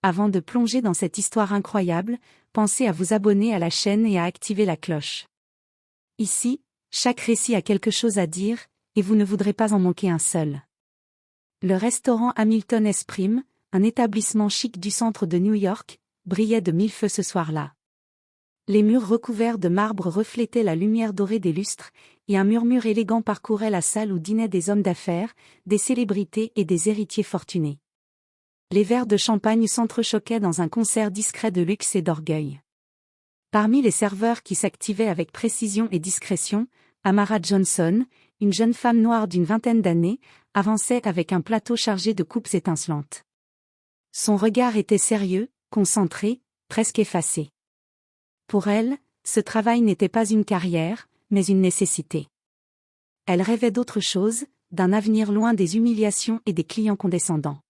Avant de plonger dans cette histoire incroyable, pensez à vous abonner à la chaîne et à activer la cloche. Ici, chaque récit a quelque chose à dire, et vous ne voudrez pas en manquer un seul. Le restaurant Hamilton S. Prime, un établissement chic du centre de New York, brillait de mille feux ce soir-là. Les murs recouverts de marbre reflétaient la lumière dorée des lustres, et un murmure élégant parcourait la salle où dînaient des hommes d'affaires, des célébrités et des héritiers fortunés. Les verres de champagne s'entrechoquaient dans un concert discret de luxe et d'orgueil. Parmi les serveurs qui s'activaient avec précision et discrétion, Amara Johnson, une jeune femme noire d'une vingtaine d'années, avançait avec un plateau chargé de coupes étincelantes. Son regard était sérieux, concentré, presque effacé. Pour elle, ce travail n'était pas une carrière, mais une nécessité. Elle rêvait d'autre chose, d'un avenir loin des humiliations et des clients condescendants.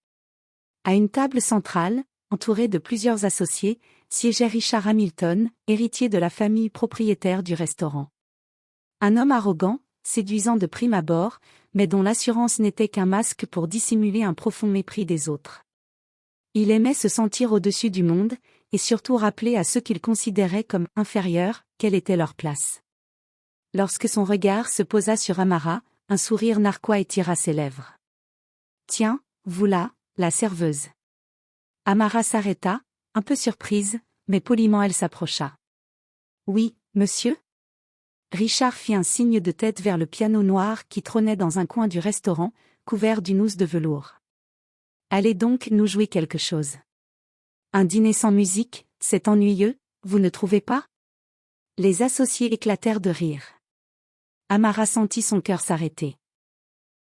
À une table centrale, entourée de plusieurs associés, siégeait Richard Hamilton, héritier de la famille propriétaire du restaurant. Un homme arrogant, séduisant de prime abord, mais dont l'assurance n'était qu'un masque pour dissimuler un profond mépris des autres. Il aimait se sentir au-dessus du monde, et surtout rappeler à ceux qu'il considérait comme inférieurs, quelle était leur place. Lorsque son regard se posa sur Amara, un sourire narquois étira ses lèvres. « Tiens, vous là, la serveuse. » Amara s'arrêta, un peu surprise, mais poliment elle s'approcha. « Oui, monsieur ?» Richard fit un signe de tête vers le piano noir qui trônait dans un coin du restaurant, couvert d'une housse de velours. « Allez donc nous jouer quelque chose. Un dîner sans musique, c'est ennuyeux, vous ne trouvez pas ?» Les associés éclatèrent de rire. Amara sentit son cœur s'arrêter.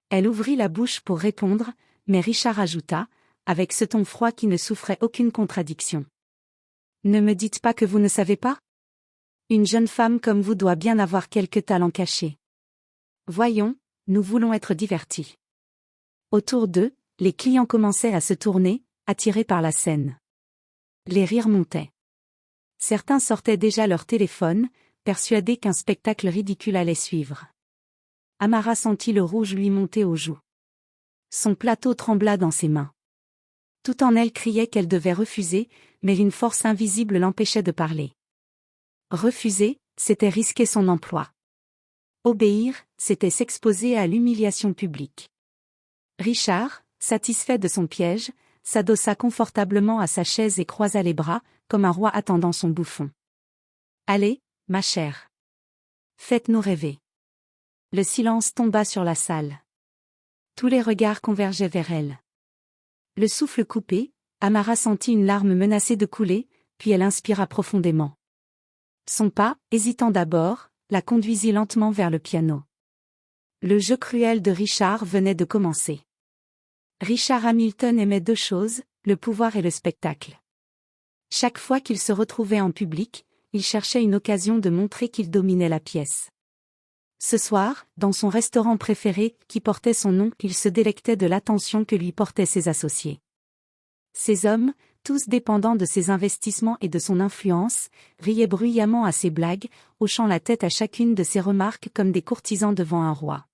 Elle ouvrit la bouche pour répondre, mais Richard ajouta, avec ce ton froid qui ne souffrait aucune contradiction. « Ne me dites pas que vous ne savez pas ? Une jeune femme comme vous doit bien avoir quelques talents cachés. Voyons, nous voulons être divertis. » Autour d'eux, les clients commençaient à se tourner, attirés par la scène. Les rires montaient. Certains sortaient déjà leur téléphone, persuadés qu'un spectacle ridicule allait suivre. Amara sentit le rouge lui monter aux joues. Son plateau trembla dans ses mains. Tout en elle criait qu'elle devait refuser, mais une force invisible l'empêchait de parler. Refuser, c'était risquer son emploi. Obéir, c'était s'exposer à l'humiliation publique. Richard, satisfait de son piège, s'adossa confortablement à sa chaise et croisa les bras, comme un roi attendant son bouffon. « Allez, ma chère. Faites-nous rêver. » Le silence tomba sur la salle. Tous les regards convergeaient vers elle. Le souffle coupé, Amara sentit une larme menacée de couler, puis elle inspira profondément. Son pas, hésitant d'abord, la conduisit lentement vers le piano. Le jeu cruel de Richard venait de commencer. Richard Hamilton aimait deux choses, le pouvoir et le spectacle. Chaque fois qu'il se retrouvait en public, il cherchait une occasion de montrer qu'il dominait la pièce. Ce soir, dans son restaurant préféré, qui portait son nom, il se délectait de l'attention que lui portaient ses associés. Ces hommes, tous dépendants de ses investissements et de son influence, riaient bruyamment à ses blagues, hochant la tête à chacune de ses remarques comme des courtisans devant un roi.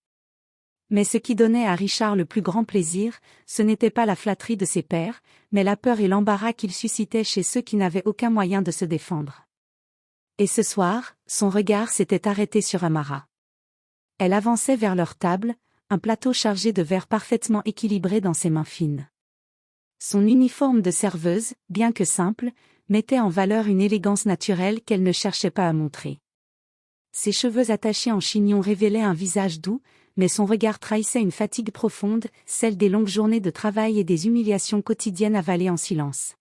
Mais ce qui donnait à Richard le plus grand plaisir, ce n'était pas la flatterie de ses pairs, mais la peur et l'embarras qu'il suscitait chez ceux qui n'avaient aucun moyen de se défendre. Et ce soir, son regard s'était arrêté sur Amara. Elle avançait vers leur table, un plateau chargé de verres parfaitement équilibrés dans ses mains fines. Son uniforme de serveuse, bien que simple, mettait en valeur une élégance naturelle qu'elle ne cherchait pas à montrer. Ses cheveux attachés en chignon révélaient un visage doux, mais son regard trahissait une fatigue profonde, celle des longues journées de travail et des humiliations quotidiennes avalées en silence.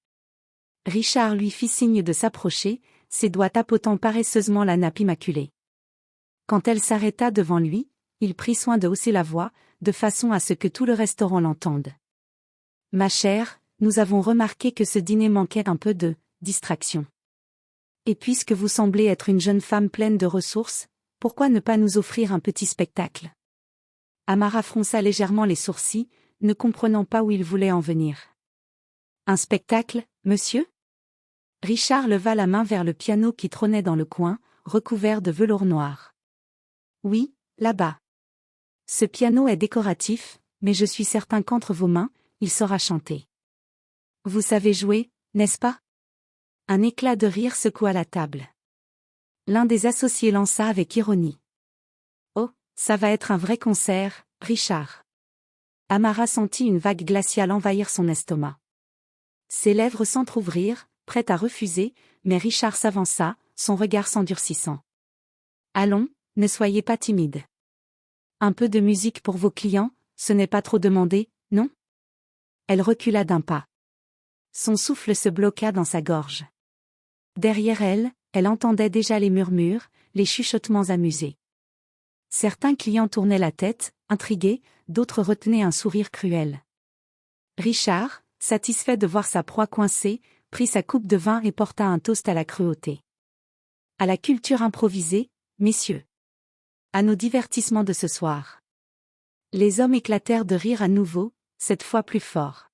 Richard lui fit signe de s'approcher, ses doigts tapotant paresseusement la nappe immaculée. Quand elle s'arrêta devant lui, il prit soin de hausser la voix, de façon à ce que tout le restaurant l'entende. « Ma chère, nous avons remarqué que ce dîner manquait un peu de distraction. Et puisque vous semblez être une jeune femme pleine de ressources, pourquoi ne pas nous offrir un petit spectacle ?» Amara fronça légèrement les sourcils, ne comprenant pas où il voulait en venir. « Un spectacle, monsieur ?» Richard leva la main vers le piano qui trônait dans le coin, recouvert de velours noir. « Oui, là-bas. Ce piano est décoratif, mais je suis certain qu'entre vos mains, il saura chanter. » « Vous savez jouer, n'est-ce pas? Un éclat de rire secoua la table. L'un des associés lança avec ironie. Oh, ça va être un vrai concert, Richard. Amara sentit une vague glaciale envahir son estomac. Ses lèvres s'entr'ouvrirent, prêtes à refuser, mais Richard s'avança, son regard s'endurcissant. Allons, ne soyez pas timide. Un peu de musique pour vos clients, ce n'est pas trop demandé, non? Elle recula d'un pas. Son souffle se bloqua dans sa gorge. Derrière elle, elle entendait déjà les murmures, les chuchotements amusés. Certains clients tournaient la tête, intrigués, d'autres retenaient un sourire cruel. Richard, satisfait de voir sa proie coincée, prit sa coupe de vin et porta un toast à la cruauté. À la culture improvisée, messieurs. À nos divertissements de ce soir. Les hommes éclatèrent de rire à nouveau, cette fois plus fort.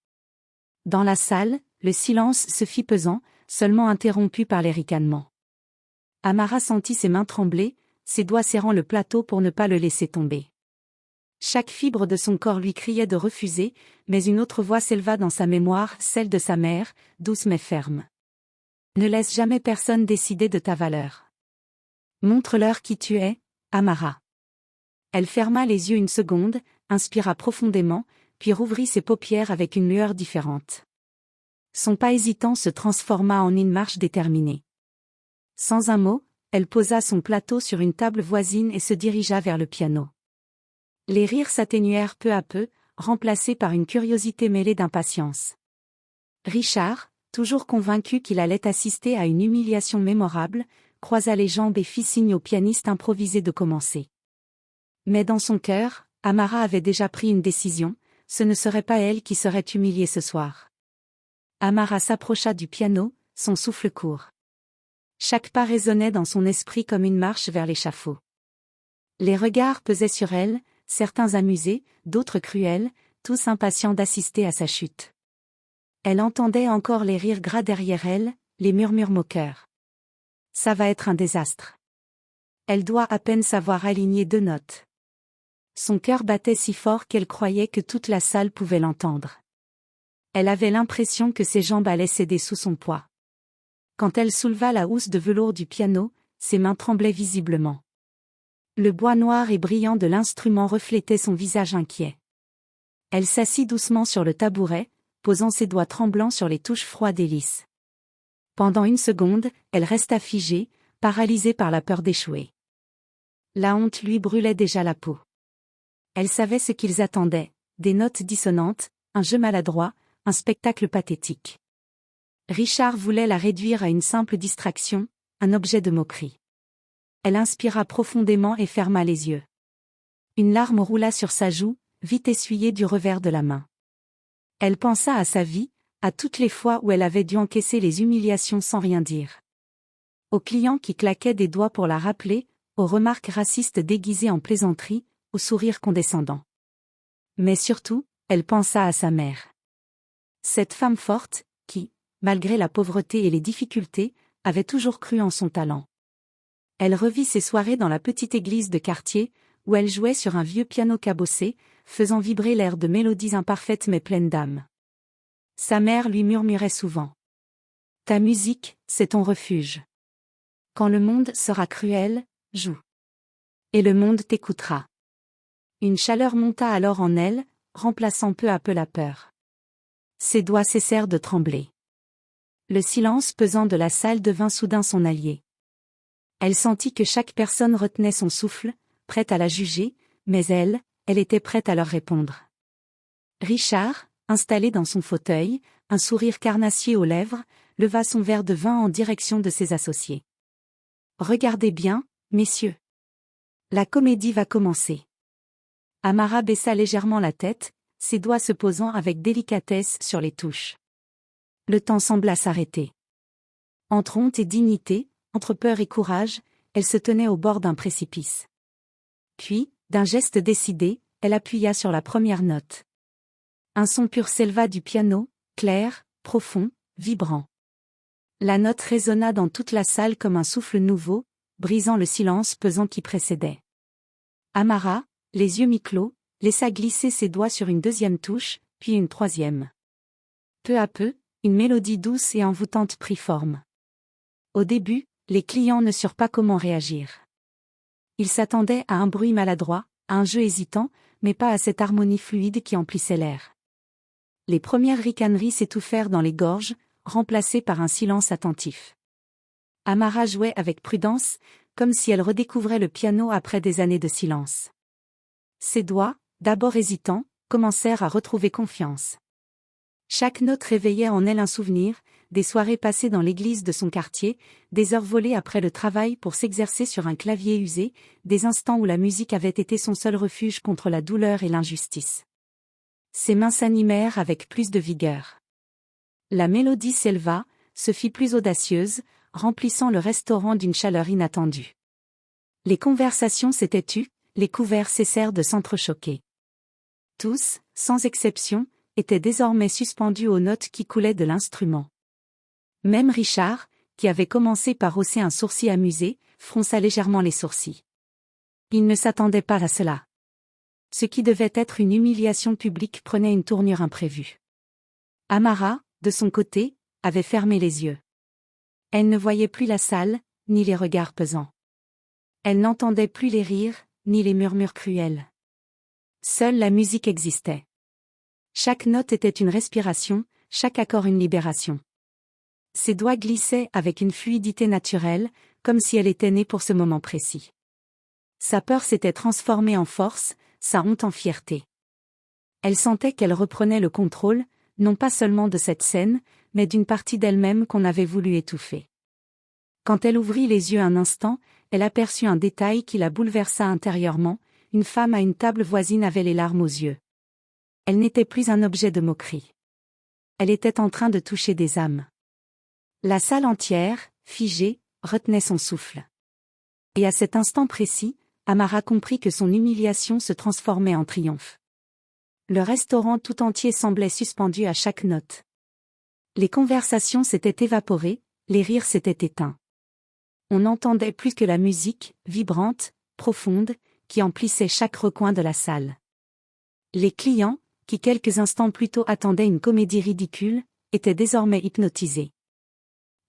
Dans la salle, le silence se fit pesant, seulement interrompu par les ricanements. Amara sentit ses mains trembler, ses doigts serrant le plateau pour ne pas le laisser tomber. Chaque fibre de son corps lui criait de refuser, mais une autre voix s'éleva dans sa mémoire, celle de sa mère, douce mais ferme. Ne laisse jamais personne décider de ta valeur. Montre-leur qui tu es, Amara. Elle ferma les yeux une seconde, inspira profondément, puis rouvrit ses paupières avec une lueur différente. Son pas hésitant se transforma en une marche déterminée. Sans un mot, elle posa son plateau sur une table voisine et se dirigea vers le piano. Les rires s'atténuèrent peu à peu, remplacés par une curiosité mêlée d'impatience. Richard, toujours convaincu qu'il allait assister à une humiliation mémorable, croisa les jambes et fit signe au pianiste improvisé de commencer. Mais dans son cœur, Amara avait déjà pris une décision, ce ne serait pas elle qui serait humiliée ce soir. Amara s'approcha du piano, son souffle court. Chaque pas résonnait dans son esprit comme une marche vers l'échafaud. Les regards pesaient sur elle, certains amusés, d'autres cruels, tous impatients d'assister à sa chute. Elle entendait encore les rires gras derrière elle, les murmures moqueurs. Ça va être un désastre. Elle doit à peine savoir aligner 2 notes. Son cœur battait si fort qu'elle croyait que toute la salle pouvait l'entendre. Elle avait l'impression que ses jambes allaient céder sous son poids. Quand elle souleva la housse de velours du piano, ses mains tremblaient visiblement. Le bois noir et brillant de l'instrument reflétait son visage inquiet. Elle s'assit doucement sur le tabouret, posant ses doigts tremblants sur les touches froides et lisses. Pendant une seconde, elle resta figée, paralysée par la peur d'échouer. La honte lui brûlait déjà la peau. Elle savait ce qu'ils attendaient, des notes dissonantes, un jeu maladroit, un spectacle pathétique. Richard voulait la réduire à une simple distraction, un objet de moquerie. Elle inspira profondément et ferma les yeux. Une larme roula sur sa joue, vite essuyée du revers de la main. Elle pensa à sa vie, à toutes les fois où elle avait dû encaisser les humiliations sans rien dire. Aux clients qui claquaient des doigts pour la rappeler, aux remarques racistes déguisées en plaisanterie, aux sourires condescendants. Mais surtout, elle pensa à sa mère. Cette femme forte, qui, malgré la pauvreté et les difficultés, avait toujours cru en son talent. Elle revit ses soirées dans la petite église de quartier, où elle jouait sur un vieux piano cabossé, faisant vibrer l'air de mélodies imparfaites mais pleines d'âme. Sa mère lui murmurait souvent. « Ta musique, c'est ton refuge. Quand le monde sera cruel, joue. Et le monde t'écoutera. » Une chaleur monta alors en elle, remplaçant peu à peu la peur. Ses doigts cessèrent de trembler. Le silence pesant de la salle devint soudain son allié. Elle sentit que chaque personne retenait son souffle, prête à la juger, mais elle était prête à leur répondre. Richard, installé dans son fauteuil, un sourire carnassier aux lèvres, leva son verre de vin en direction de ses associés. « Regardez bien, messieurs. La comédie va commencer. » Amara baissa légèrement la tête, ses doigts se posant avec délicatesse sur les touches. Le temps sembla s'arrêter. Entre honte et dignité, entre peur et courage, elle se tenait au bord d'un précipice. Puis, d'un geste décidé, elle appuya sur la première note. Un son pur s'éleva du piano, clair, profond, vibrant. La note résonna dans toute la salle comme un souffle nouveau, brisant le silence pesant qui précédait. Amara, les yeux mi-clos, laissa glisser ses doigts sur une deuxième touche, puis une troisième. Peu à peu, une mélodie douce et envoûtante prit forme. Au début, les clients ne surent pas comment réagir. Ils s'attendaient à un bruit maladroit, à un jeu hésitant, mais pas à cette harmonie fluide qui emplissait l'air. Les premières ricaneries s'étouffèrent dans les gorges, remplacées par un silence attentif. Amara jouait avec prudence, comme si elle redécouvrait le piano après des années de silence. Ses doigts, d'abord hésitants, commencèrent à retrouver confiance. Chaque note réveillait en elle un souvenir, des soirées passées dans l'église de son quartier, des heures volées après le travail pour s'exercer sur un clavier usé, des instants où la musique avait été son seul refuge contre la douleur et l'injustice. Ses mains s'animèrent avec plus de vigueur. La mélodie s'éleva, se fit plus audacieuse, remplissant le restaurant d'une chaleur inattendue. Les conversations s'étaient tues, les couverts cessèrent de s'entrechoquer. Tous, sans exception, étaient désormais suspendus aux notes qui coulaient de l'instrument. Même Richard, qui avait commencé par hausser un sourcil amusé, fronça légèrement les sourcils. Il ne s'attendait pas à cela. Ce qui devait être une humiliation publique prenait une tournure imprévue. Amara, de son côté, avait fermé les yeux. Elle ne voyait plus la salle, ni les regards pesants. Elle n'entendait plus les rires, ni les murmures cruels. Seule la musique existait. Chaque note était une respiration, chaque accord une libération. Ses doigts glissaient avec une fluidité naturelle, comme si elle était née pour ce moment précis. Sa peur s'était transformée en force, sa honte en fierté. Elle sentait qu'elle reprenait le contrôle, non pas seulement de cette scène, mais d'une partie d'elle-même qu'on avait voulu étouffer. Quand elle ouvrit les yeux un instant, elle aperçut un détail qui la bouleversa intérieurement, une femme à une table voisine avait les larmes aux yeux. Elle n'était plus un objet de moquerie. Elle était en train de toucher des âmes. La salle entière, figée, retenait son souffle. Et à cet instant précis, Amara comprit que son humiliation se transformait en triomphe. Le restaurant tout entier semblait suspendu à chaque note. Les conversations s'étaient évaporées, les rires s'étaient éteints. On n'entendait plus que la musique, vibrante, profonde, qui emplissait chaque recoin de la salle. Les clients, qui quelques instants plus tôt attendaient une comédie ridicule, étaient désormais hypnotisés.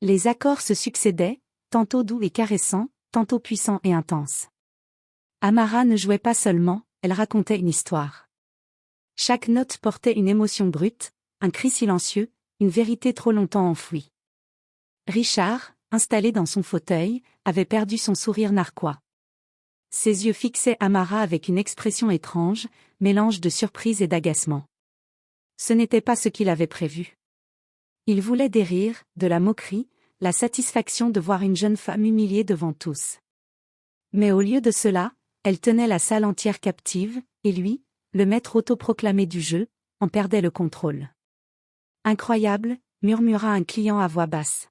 Les accords se succédaient, tantôt doux et caressants, tantôt puissants et intenses. Amara ne jouait pas seulement, elle racontait une histoire. Chaque note portait une émotion brute, un cri silencieux, une vérité trop longtemps enfouie. Richard, installé dans son fauteuil, avait perdu son sourire narquois. Ses yeux fixaient Amara avec une expression étrange, mélange de surprise et d'agacement. Ce n'était pas ce qu'il avait prévu. Il voulait des rires, de la moquerie, la satisfaction de voir une jeune femme humiliée devant tous. Mais au lieu de cela, elle tenait la salle entière captive, et lui, le maître autoproclamé du jeu, en perdait le contrôle. Incroyable, murmura un client à voix basse.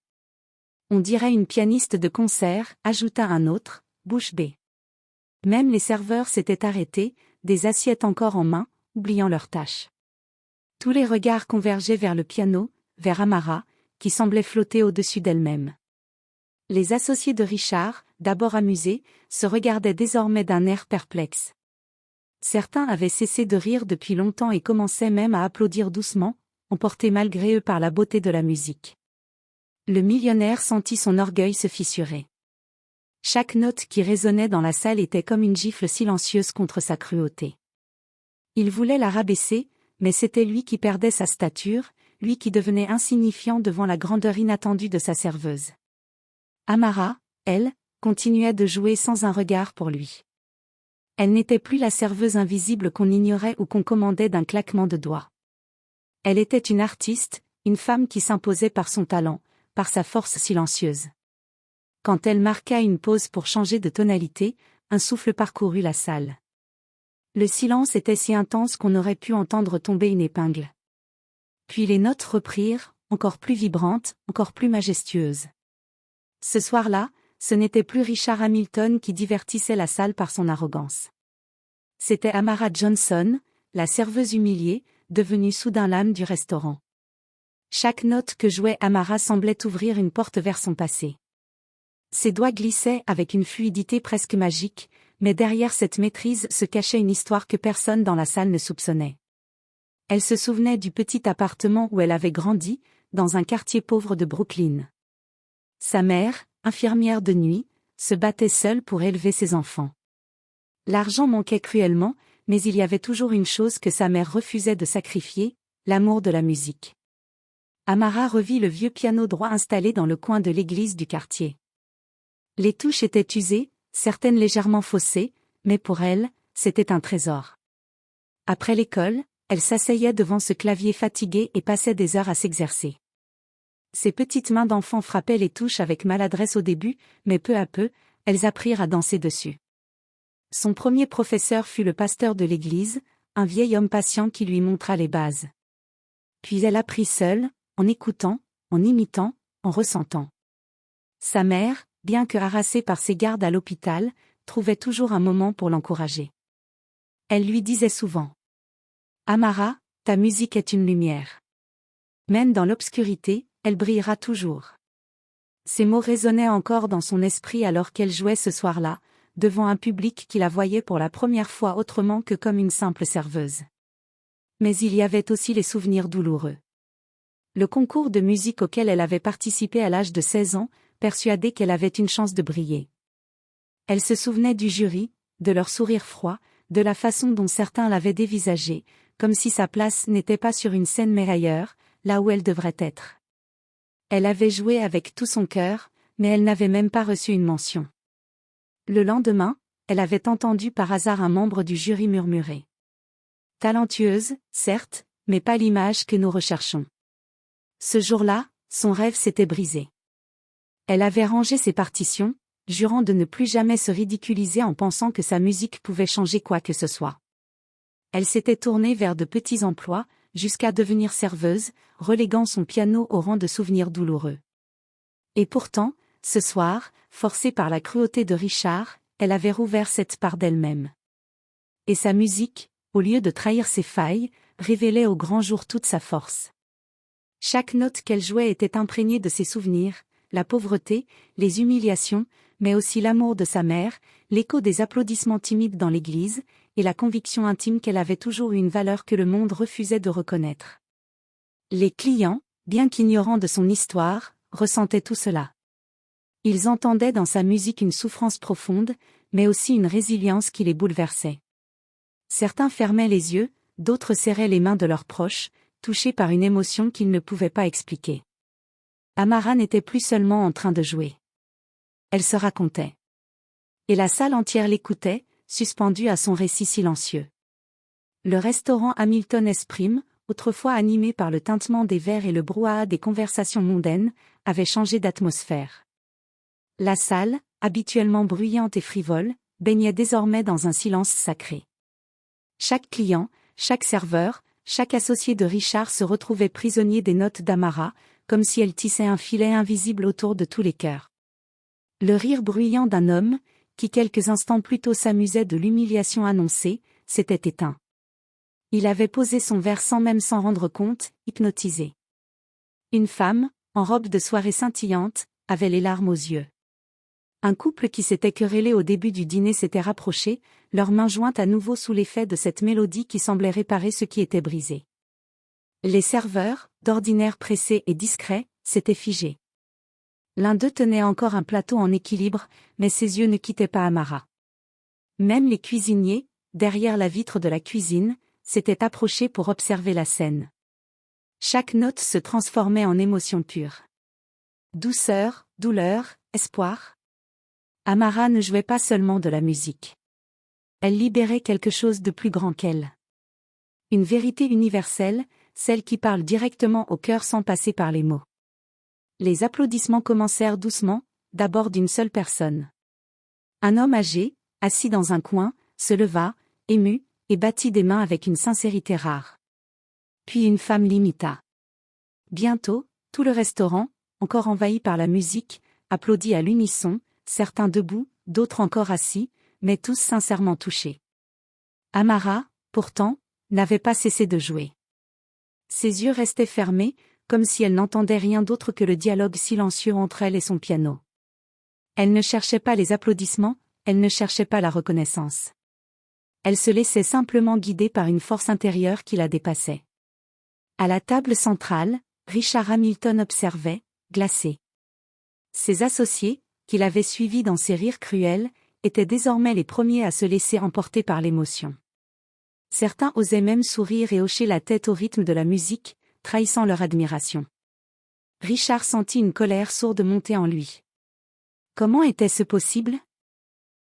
On dirait une pianiste de concert, ajouta un autre, bouche bée. Même les serveurs s'étaient arrêtés, des assiettes encore en main, oubliant leurs tâches. Tous les regards convergeaient vers le piano, vers Amara, qui semblait flotter au-dessus d'elle-même. Les associés de Richard, d'abord amusés, se regardaient désormais d'un air perplexe. Certains avaient cessé de rire depuis longtemps et commençaient même à applaudir doucement, emportés malgré eux par la beauté de la musique. Le millionnaire sentit son orgueil se fissurer. Chaque note qui résonnait dans la salle était comme une gifle silencieuse contre sa cruauté. Il voulait la rabaisser, mais c'était lui qui perdait sa stature, lui qui devenait insignifiant devant la grandeur inattendue de sa serveuse. Amara, elle, continuait de jouer sans un regard pour lui. Elle n'était plus la serveuse invisible qu'on ignorait ou qu'on commandait d'un claquement de doigts. Elle était une artiste, une femme qui s'imposait par son talent, par sa force silencieuse. Quand elle marqua une pause pour changer de tonalité, un souffle parcourut la salle. Le silence était si intense qu'on aurait pu entendre tomber une épingle. Puis les notes reprirent, encore plus vibrantes, encore plus majestueuses. Ce soir-là, ce n'était plus Richard Hamilton qui divertissait la salle par son arrogance. C'était Amara Johnson, la serveuse humiliée, devenue soudain l'âme du restaurant. Chaque note que jouait Amara semblait ouvrir une porte vers son passé. Ses doigts glissaient avec une fluidité presque magique, mais derrière cette maîtrise se cachait une histoire que personne dans la salle ne soupçonnait. Elle se souvenait du petit appartement où elle avait grandi, dans un quartier pauvre de Brooklyn. Sa mère, infirmière de nuit, se battait seule pour élever ses enfants. L'argent manquait cruellement, mais il y avait toujours une chose que sa mère refusait de sacrifier, l'amour de la musique. Amara revit le vieux piano droit installé dans le coin de l'église du quartier. Les touches étaient usées, certaines légèrement faussées, mais pour elle, c'était un trésor. Après l'école, elle s'asseyait devant ce clavier fatigué et passait des heures à s'exercer. Ses petites mains d'enfant frappaient les touches avec maladresse au début, mais peu à peu, elles apprirent à danser dessus. Son premier professeur fut le pasteur de l'église, un vieil homme patient qui lui montra les bases. Puis elle apprit seule, en écoutant, en imitant, en ressentant. Sa mère, bien que harassée par ses gardes à l'hôpital, trouvait toujours un moment pour l'encourager. Elle lui disait souvent : « Amara, ta musique est une lumière. Même dans l'obscurité, elle brillera toujours. » Ces mots résonnaient encore dans son esprit alors qu'elle jouait ce soir-là, devant un public qui la voyait pour la première fois autrement que comme une simple serveuse. Mais il y avait aussi les souvenirs douloureux. Le concours de musique auquel elle avait participé à l'âge de 16 ans, persuadée qu'elle avait une chance de briller. Elle se souvenait du jury, de leur sourire froid, de la façon dont certains l'avaient dévisagée, comme si sa place n'était pas sur une scène mais ailleurs, là où elle devrait être. Elle avait joué avec tout son cœur, mais elle n'avait même pas reçu une mention. Le lendemain, elle avait entendu par hasard un membre du jury murmurer : « Talentueuse, certes, mais pas l'image que nous recherchons. » Ce jour-là, son rêve s'était brisé. Elle avait rangé ses partitions, jurant de ne plus jamais se ridiculiser en pensant que sa musique pouvait changer quoi que ce soit. Elle s'était tournée vers de petits emplois, jusqu'à devenir serveuse, reléguant son piano au rang de souvenirs douloureux. Et pourtant, ce soir, forcée par la cruauté de Richard, elle avait rouvert cette part d'elle-même. Et sa musique, au lieu de trahir ses failles, révélait au grand jour toute sa force. Chaque note qu'elle jouait était imprégnée de ses souvenirs, la pauvreté, les humiliations, mais aussi l'amour de sa mère, l'écho des applaudissements timides dans l'église, et la conviction intime qu'elle avait toujours eu une valeur que le monde refusait de reconnaître. Les clients, bien qu'ignorants de son histoire, ressentaient tout cela. Ils entendaient dans sa musique une souffrance profonde, mais aussi une résilience qui les bouleversait. Certains fermaient les yeux, d'autres serraient les mains de leurs proches, touchés par une émotion qu'ils ne pouvaient pas expliquer. Amara n'était plus seulement en train de jouer. Elle se racontait. Et la salle entière l'écoutait, suspendue à son récit silencieux. Le restaurant Hamilton Esprim, autrefois animé par le tintement des verres et le brouhaha des conversations mondaines, avait changé d'atmosphère. La salle, habituellement bruyante et frivole, baignait désormais dans un silence sacré. Chaque client, chaque serveur, chaque associé de Richard se retrouvait prisonnier des notes d'Amara, comme si elle tissait un filet invisible autour de tous les cœurs. Le rire bruyant d'un homme, qui quelques instants plus tôt s'amusait de l'humiliation annoncée, s'était éteint. Il avait posé son verre sans même s'en rendre compte, hypnotisé. Une femme, en robe de soirée scintillante, avait les larmes aux yeux. Un couple qui s'était querellé au début du dîner s'était rapproché, leurs mains jointes à nouveau sous l'effet de cette mélodie qui semblait réparer ce qui était brisé. Les serveurs, d'ordinaire pressés et discrets, s'étaient figés. L'un d'eux tenait encore un plateau en équilibre, mais ses yeux ne quittaient pas Amara. Même les cuisiniers, derrière la vitre de la cuisine, s'étaient approchés pour observer la scène. Chaque note se transformait en émotion pure. Douceur, douleur, espoir. Amara ne jouait pas seulement de la musique. Elle libérait quelque chose de plus grand qu'elle. Une vérité universelle, celle qui parle directement au cœur sans passer par les mots. Les applaudissements commencèrent doucement, d'abord d'une seule personne. Un homme âgé, assis dans un coin, se leva, ému, et battit des mains avec une sincérité rare. Puis une femme l'imita. Bientôt, tout le restaurant, encore envahi par la musique, applaudit à l'unisson, certains debout, d'autres encore assis, mais tous sincèrement touchés. Amara, pourtant, n'avait pas cessé de jouer. Ses yeux restaient fermés, comme si elle n'entendait rien d'autre que le dialogue silencieux entre elle et son piano. Elle ne cherchait pas les applaudissements, elle ne cherchait pas la reconnaissance. Elle se laissait simplement guider par une force intérieure qui la dépassait. À la table centrale, Richard Hamilton observait, glacé. Ses associés, qu'il avait suivis dans ses rires cruels, étaient désormais les premiers à se laisser emporter par l'émotion. Certains osaient même sourire et hocher la tête au rythme de la musique, trahissant leur admiration. Richard sentit une colère sourde monter en lui. Comment était-ce possible?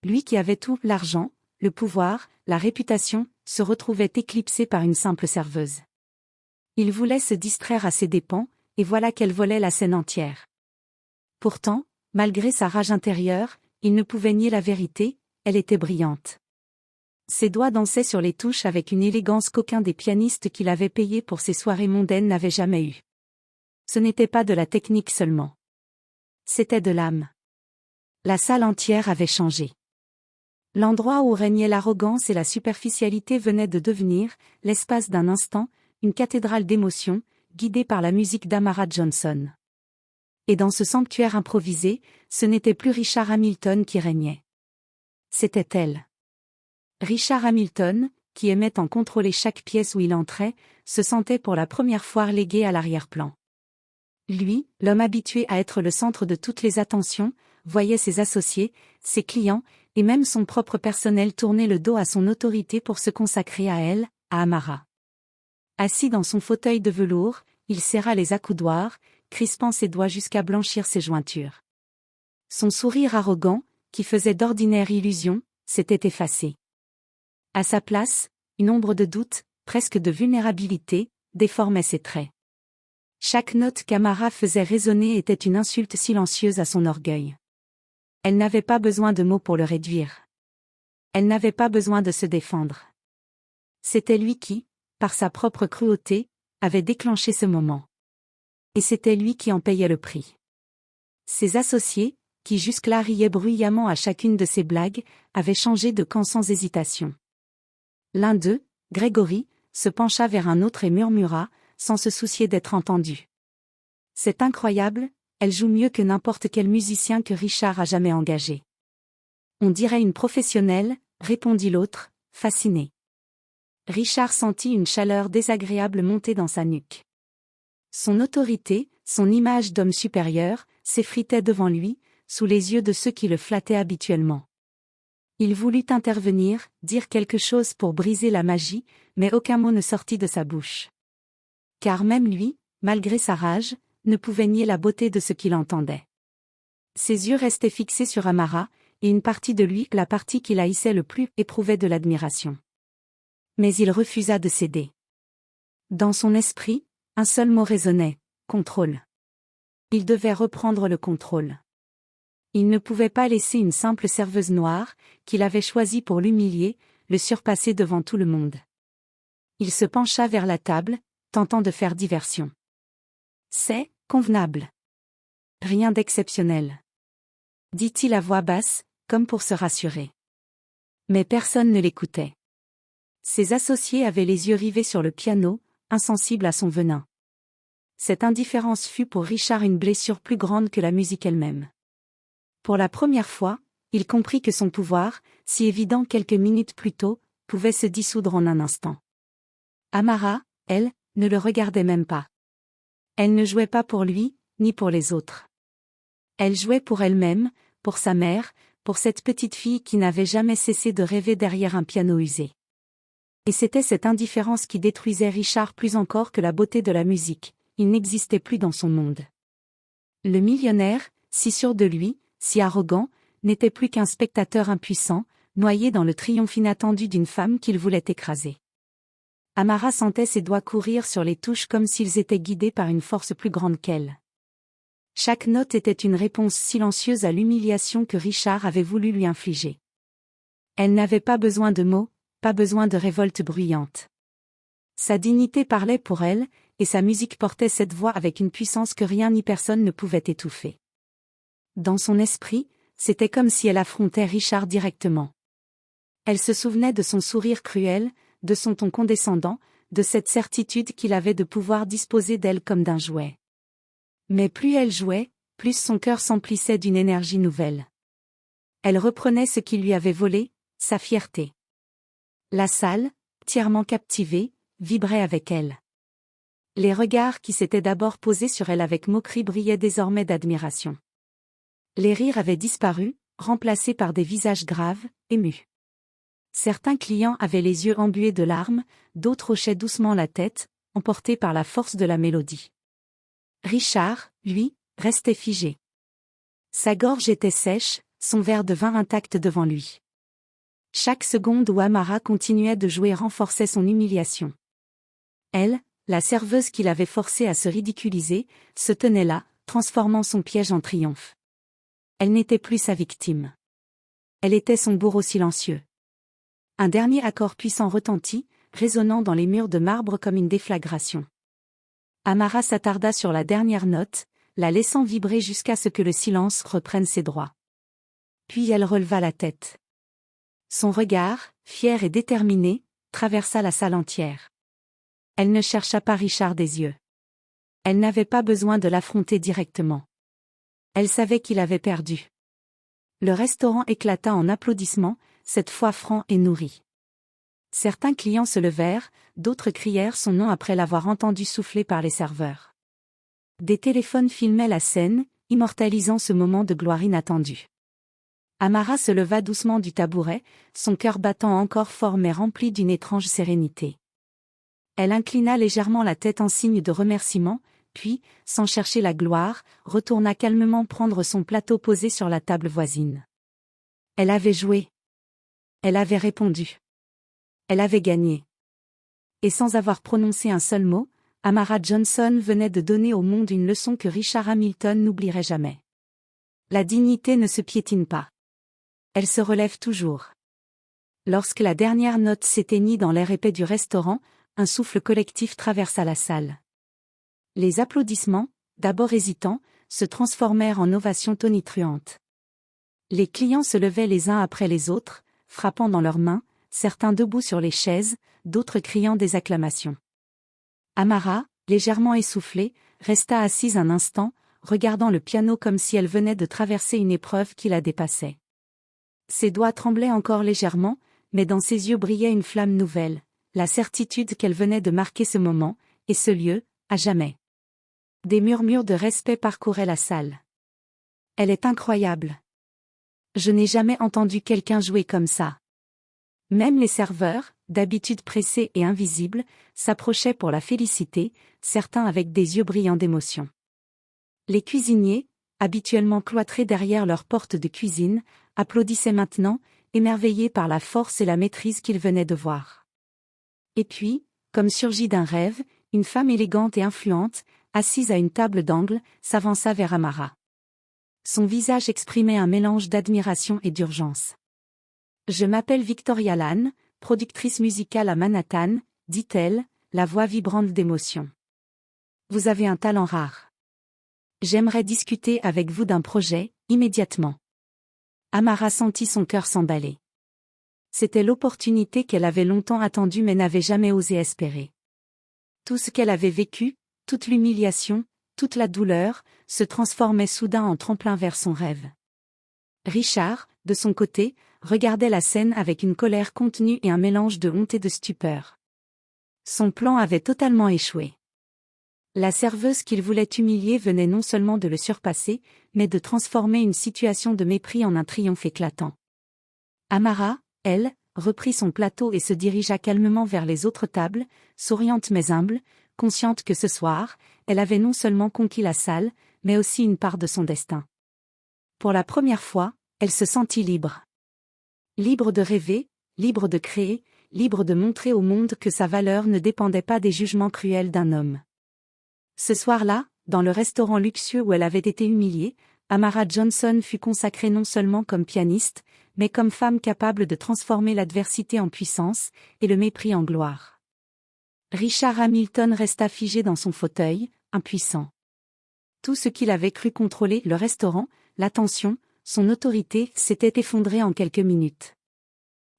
Lui qui avait tout, l'argent, le pouvoir, la réputation, se retrouvait éclipsé par une simple serveuse. Il voulait se distraire à ses dépens, et voilà qu'elle volait la scène entière. Pourtant, malgré sa rage intérieure, il ne pouvait nier la vérité, elle était brillante. Ses doigts dansaient sur les touches avec une élégance qu'aucun des pianistes qu'il avait payés pour ses soirées mondaines n'avait jamais eue. Ce n'était pas de la technique seulement. C'était de l'âme. La salle entière avait changé. L'endroit où régnait l'arrogance et la superficialité venait de devenir, l'espace d'un instant, une cathédrale d'émotions, guidée par la musique d'Amara Johnson. Et dans ce sanctuaire improvisé, ce n'était plus Richard Hamilton qui régnait. C'était elle. Richard Hamilton, qui aimait en contrôler chaque pièce où il entrait, se sentait pour la première fois relégué à l'arrière-plan. Lui, l'homme habitué à être le centre de toutes les attentions, voyait ses associés, ses clients, et même son propre personnel tourner le dos à son autorité pour se consacrer à elle, à Amara. Assis dans son fauteuil de velours, il serra les accoudoirs, crispant ses doigts jusqu'à blanchir ses jointures. Son sourire arrogant, qui faisait d'ordinaire illusion, s'était effacé. À sa place, une ombre de doute, presque de vulnérabilité, déformait ses traits. Chaque note qu'Amara faisait résonner était une insulte silencieuse à son orgueil. Elle n'avait pas besoin de mots pour le réduire. Elle n'avait pas besoin de se défendre. C'était lui qui, par sa propre cruauté, avait déclenché ce moment. Et c'était lui qui en payait le prix. Ses associés, qui jusque-là riaient bruyamment à chacune de ses blagues, avaient changé de camp sans hésitation. L'un d'eux, Grégory, se pencha vers un autre et murmura, sans se soucier d'être entendu. C'est incroyable, elle joue mieux que n'importe quel musicien que Richard a jamais engagé. On dirait une professionnelle, répondit l'autre, fasciné. Richard sentit une chaleur désagréable monter dans sa nuque. Son autorité, son image d'homme supérieur, s'effritait devant lui, sous les yeux de ceux qui le flattaient habituellement. Il voulut intervenir, dire quelque chose pour briser la magie, mais aucun mot ne sortit de sa bouche. Car même lui, malgré sa rage, ne pouvait nier la beauté de ce qu'il entendait. Ses yeux restaient fixés sur Amara, et une partie de lui, la partie qu'il haïssait le plus, éprouvait de l'admiration. Mais il refusa de céder. Dans son esprit, un seul mot résonnait, contrôle. Il devait reprendre le contrôle. Il ne pouvait pas laisser une simple serveuse noire, qu'il avait choisie pour l'humilier, le surpasser devant tout le monde. Il se pencha vers la table, tentant de faire diversion. C'est convenable. Rien d'exceptionnel, dit-il à voix basse, comme pour se rassurer. Mais personne ne l'écoutait. Ses associés avaient les yeux rivés sur le piano, insensibles à son venin. Cette indifférence fut pour Richard une blessure plus grande que la musique elle-même. Pour la première fois, il comprit que son pouvoir, si évident quelques minutes plus tôt, pouvait se dissoudre en un instant. Amara, elle, ne le regardait même pas. Elle ne jouait pas pour lui, ni pour les autres. Elle jouait pour elle-même, pour sa mère, pour cette petite fille qui n'avait jamais cessé de rêver derrière un piano usé. Et c'était cette indifférence qui détruisait Richard plus encore que la beauté de la musique, il n'existait plus dans son monde. Le millionnaire, si sûr de lui, si arrogant, n'était plus qu'un spectateur impuissant, noyé dans le triomphe inattendu d'une femme qu'il voulait écraser. Amara sentait ses doigts courir sur les touches comme s'ils étaient guidés par une force plus grande qu'elle. Chaque note était une réponse silencieuse à l'humiliation que Richard avait voulu lui infliger. Elle n'avait pas besoin de mots, pas besoin de révolte bruyante. Sa dignité parlait pour elle, et sa musique portait cette voix avec une puissance que rien ni personne ne pouvait étouffer. Dans son esprit, c'était comme si elle affrontait Richard directement. Elle se souvenait de son sourire cruel, de son ton condescendant, de cette certitude qu'il avait de pouvoir disposer d'elle comme d'un jouet. Mais plus elle jouait, plus son cœur s'emplissait d'une énergie nouvelle. Elle reprenait ce qui lui avait volé, sa fierté. La salle, entièrement captivée, vibrait avec elle. Les regards qui s'étaient d'abord posés sur elle avec moquerie brillaient désormais d'admiration. Les rires avaient disparu, remplacés par des visages graves, émus. Certains clients avaient les yeux embués de larmes, d'autres hochaient doucement la tête, emportés par la force de la mélodie. Richard, lui, restait figé. Sa gorge était sèche, son verre de vin intact devant lui. Chaque seconde où Amara continuait de jouer renforçait son humiliation. Elle, la serveuse qui l'avait forcé à se ridiculiser, se tenait là, transformant son piège en triomphe. Elle n'était plus sa victime. Elle était son bourreau silencieux. Un dernier accord puissant retentit, résonnant dans les murs de marbre comme une déflagration. Amara s'attarda sur la dernière note, la laissant vibrer jusqu'à ce que le silence reprenne ses droits. Puis elle releva la tête. Son regard, fier et déterminé, traversa la salle entière. Elle ne chercha pas Richard des yeux. Elle n'avait pas besoin de l'affronter directement. Elle savait qu'il avait perdu. Le restaurant éclata en applaudissements, cette fois francs et nourris. Certains clients se levèrent, d'autres crièrent son nom après l'avoir entendu souffler par les serveurs. Des téléphones filmaient la scène, immortalisant ce moment de gloire inattendue. Amara se leva doucement du tabouret, son cœur battant encore fort mais rempli d'une étrange sérénité. Elle inclina légèrement la tête en signe de remerciement, puis, sans chercher la gloire, retourna calmement prendre son plateau posé sur la table voisine. Elle avait joué. Elle avait répondu. Elle avait gagné. Et sans avoir prononcé un seul mot, Amara Johnson venait de donner au monde une leçon que Richard Hamilton n'oublierait jamais. La dignité ne se piétine pas. Elle se relève toujours. Lorsque la dernière note s'éteignit dans l'air épais du restaurant, un souffle collectif traversa la salle. Les applaudissements, d'abord hésitants, se transformèrent en ovations tonitruantes. Les clients se levaient les uns après les autres, frappant dans leurs mains, certains debout sur les chaises, d'autres criant des acclamations. Amara, légèrement essoufflée, resta assise un instant, regardant le piano comme si elle venait de traverser une épreuve qui la dépassait. Ses doigts tremblaient encore légèrement, mais dans ses yeux brillait une flamme nouvelle, la certitude qu'elle venait de marquer ce moment, et ce lieu, à jamais. Des murmures de respect parcouraient la salle. Elle est incroyable. Je n'ai jamais entendu quelqu'un jouer comme ça. Même les serveurs, d'habitude pressés et invisibles, s'approchaient pour la féliciter, certains avec des yeux brillants d'émotion. Les cuisiniers, habituellement cloîtrés derrière leur porte de cuisine, applaudissaient maintenant, émerveillés par la force et la maîtrise qu'ils venaient de voir. Et puis, comme surgie d'un rêve, une femme élégante et influente, assise à une table d'angle, s'avança vers Amara. Son visage exprimait un mélange d'admiration et d'urgence. « Je m'appelle Victoria Lann, productrice musicale à Manhattan, » dit-elle, la voix vibrante d'émotion. « Vous avez un talent rare. J'aimerais discuter avec vous d'un projet, immédiatement. » Amara sentit son cœur s'emballer. C'était l'opportunité qu'elle avait longtemps attendue mais n'avait jamais osé espérer. Tout ce qu'elle avait vécu, toute l'humiliation, toute la douleur, se transformait soudain en tremplin vers son rêve. Richard, de son côté, regardait la scène avec une colère contenue et un mélange de honte et de stupeur. Son plan avait totalement échoué. La serveuse qu'il voulait humilier venait non seulement de le surpasser, mais de transformer une situation de mépris en un triomphe éclatant. Amara, elle, reprit son plateau et se dirigea calmement vers les autres tables, souriante mais humble, consciente que ce soir, elle avait non seulement conquis la salle, mais aussi une part de son destin. Pour la première fois, elle se sentit libre. Libre de rêver, libre de créer, libre de montrer au monde que sa valeur ne dépendait pas des jugements cruels d'un homme. Ce soir-là, dans le restaurant luxueux où elle avait été humiliée, Amara Johnson fut consacrée non seulement comme pianiste, mais comme femme capable de transformer l'adversité en puissance, et le mépris en gloire. Richard Hamilton resta figé dans son fauteuil, impuissant. Tout ce qu'il avait cru contrôler, le restaurant, l'attention, son autorité, s'était effondré en quelques minutes.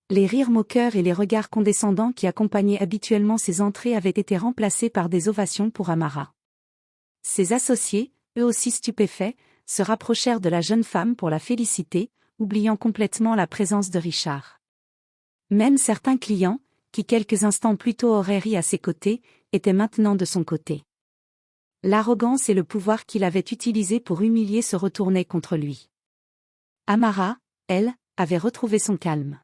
Les rires moqueurs et les regards condescendants qui accompagnaient habituellement ses entrées avaient été remplacés par des ovations pour Amara. Ses associés, eux aussi stupéfaits, se rapprochèrent de la jeune femme pour la féliciter, oubliant complètement la présence de Richard. Même certains clients, qui quelques instants plus tôt auraient ri à ses côtés, étaient maintenant de son côté. L'arrogance et le pouvoir qu'il avait utilisé pour humilier se retournaient contre lui. Amara, elle, avait retrouvé son calme.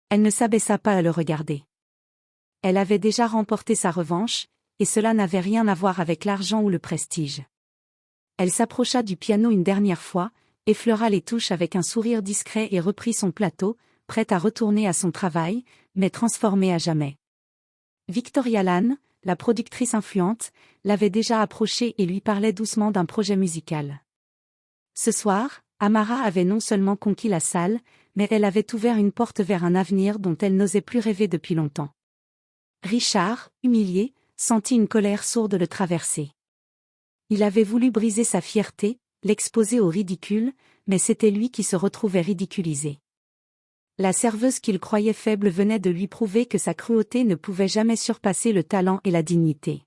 Elle ne s'abaissa pas à le regarder. Elle avait déjà remporté sa revanche, et cela n'avait rien à voir avec l'argent ou le prestige. Elle s'approcha du piano une dernière fois, effleura les touches avec un sourire discret et reprit son plateau, prête à retourner à son travail, mais transformée à jamais. Victoria Lann, la productrice influente, l'avait déjà approchée et lui parlait doucement d'un projet musical. Ce soir, Amara avait non seulement conquis la salle, mais elle avait ouvert une porte vers un avenir dont elle n'osait plus rêver depuis longtemps. Richard, humilié, sentit une colère sourde le traverser. Il avait voulu briser sa fierté, l'exposer au ridicule, mais c'était lui qui se retrouvait ridiculisé. La serveuse qu'il croyait faible venait de lui prouver que sa cruauté ne pouvait jamais surpasser le talent et la dignité.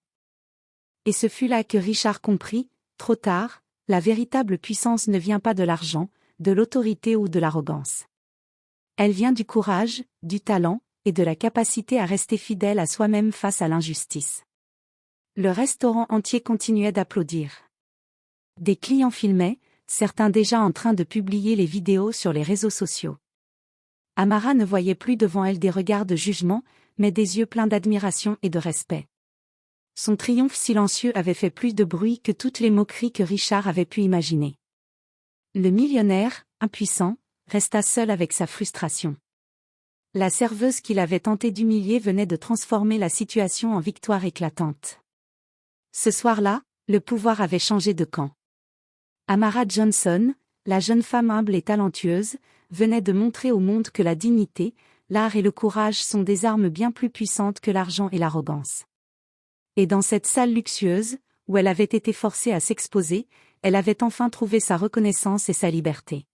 Et ce fut là que Richard comprit, trop tard, la véritable puissance ne vient pas de l'argent, de l'autorité ou de l'arrogance. Elle vient du courage, du talent, et de la capacité à rester fidèle à soi-même face à l'injustice. Le restaurant entier continuait d'applaudir. Des clients filmaient, certains déjà en train de publier les vidéos sur les réseaux sociaux. Amara ne voyait plus devant elle des regards de jugement, mais des yeux pleins d'admiration et de respect. Son triomphe silencieux avait fait plus de bruit que toutes les moqueries que Richard avait pu imaginer. Le millionnaire, impuissant, resta seul avec sa frustration. La serveuse qu'il avait tenté d'humilier venait de transformer la situation en victoire éclatante. Ce soir-là, le pouvoir avait changé de camp. Amara Johnson, la jeune femme humble et talentueuse, venait de montrer au monde que la dignité, l'art et le courage sont des armes bien plus puissantes que l'argent et l'arrogance. Et dans cette salle luxueuse, où elle avait été forcée à s'exposer, elle avait enfin trouvé sa reconnaissance et sa liberté.